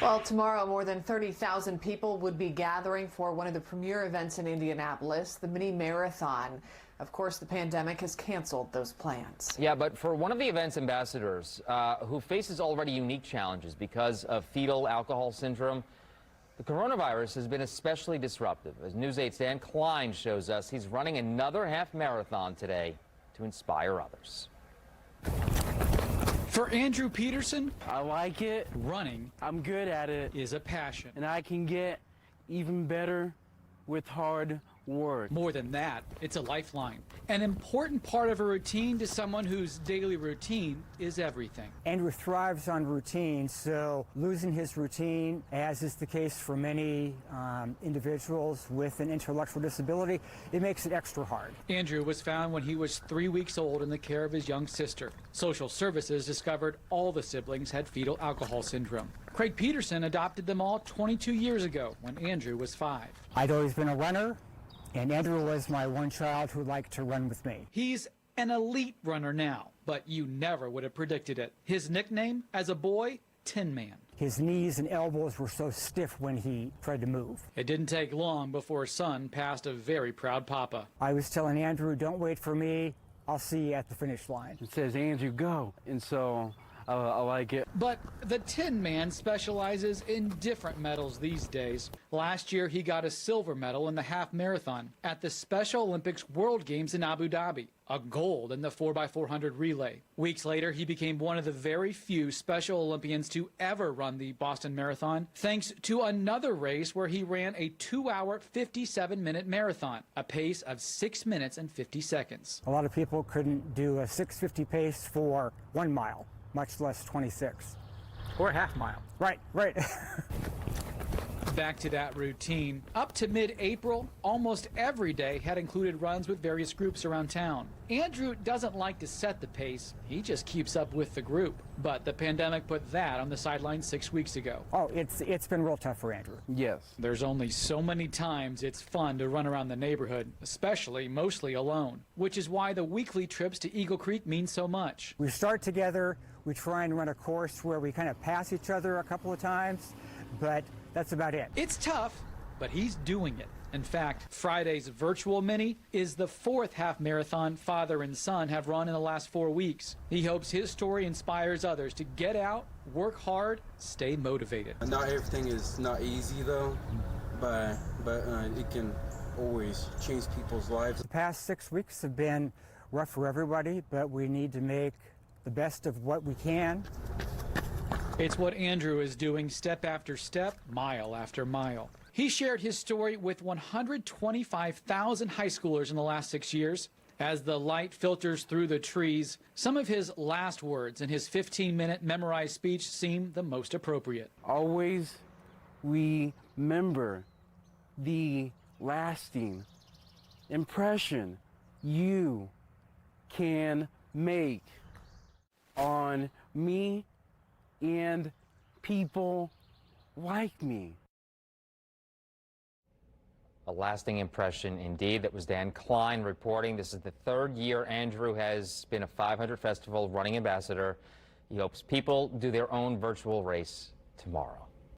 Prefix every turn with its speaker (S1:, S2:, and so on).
S1: Well, tomorrow, more than 30,000 people would be gathering for one of the premier events in Indianapolis, the mini marathon. Of course, the pandemic has canceled those plans.
S2: Yeah, but for one of the event's ambassadors who faces already unique challenges because of fetal alcohol syndrome, the coronavirus has been especially disruptive. As News 8's Dan Klein shows us, he's running another half marathon today to inspire others.
S3: For Andrew Peterson,
S4: I like it.
S3: running
S4: I'm good at it.
S3: is a passion.
S4: And I can get even better with hard work.
S3: More than that, it's a lifeline. An important part of a routine to someone whose daily routine is everything.
S5: Andrew thrives on routine, so losing his routine, as is the case for many individuals with an intellectual disability, it makes it extra hard.
S3: Andrew was found when he was 3 weeks old in the care of his young sister. Social services discovered all the siblings had fetal alcohol syndrome. Craig Peterson adopted them all 22 years ago when Andrew was 5.
S5: I'd always been a runner, and Andrew was my one child who liked to run with me.
S3: He's an elite runner now, but you never would have predicted it. His nickname as a boy, Tin Man.
S5: His knees and elbows were so stiff when he tried to move.
S3: It didn't take long before son passed a very proud papa.
S5: I was telling Andrew, don't wait for me, I'll see you at the finish line.
S4: It says, Andrew, go. And so I like it.
S3: But the Tin Man specializes in different medals these days. Last year, he got a silver medal in the half marathon at the Special Olympics World Games in Abu Dhabi, a gold in the 4x400 relay. Weeks later, he became one of the very few Special Olympians to ever run the Boston Marathon, thanks to another race where he ran a 2-hour, 57-minute marathon, a pace of 6 minutes and 50 seconds.
S5: A lot of people couldn't do a 6:50 pace for 1 mile, much less 26.
S3: Or a half mile.
S5: Right.
S3: Back to that routine. Up to mid-April, almost every day had included runs with various groups around town. Andrew doesn't like to set the pace. He just keeps up with the group. But the pandemic put that on the sidelines 6 weeks ago.
S5: Oh, it's been real tough for Andrew.
S4: Yes.
S3: There's only so many times it's fun to run around the neighborhood, especially mostly alone, which is why the weekly trips to Eagle Creek mean so much.
S5: We start together, we try and run a course where we kind of pass each other a couple of times, but that's about it.
S3: It's tough, but he's doing it. In fact, Friday's virtual mini is the 4th half marathon father and son have run in the last 4 weeks. He hopes his story inspires others to get out, work hard, stay motivated.
S6: Not everything is not easy though, but it can always change people's lives.
S5: The past 6 weeks have been rough for everybody, but we need to make the best of what we can.
S3: It's what Andrew is doing step after step, mile after mile. He shared his story with 125,000 high schoolers in the last 6 years. As the light filters through the trees, some of his last words in his 15-minute memorized speech seem the most appropriate.
S4: Always remember the lasting impression you can make on me and people like me.
S2: A lasting impression indeed. That was Dan Klein reporting. This is the 3rd year Andrew has been a 500 Festival running ambassador. He hopes people do their own virtual race tomorrow.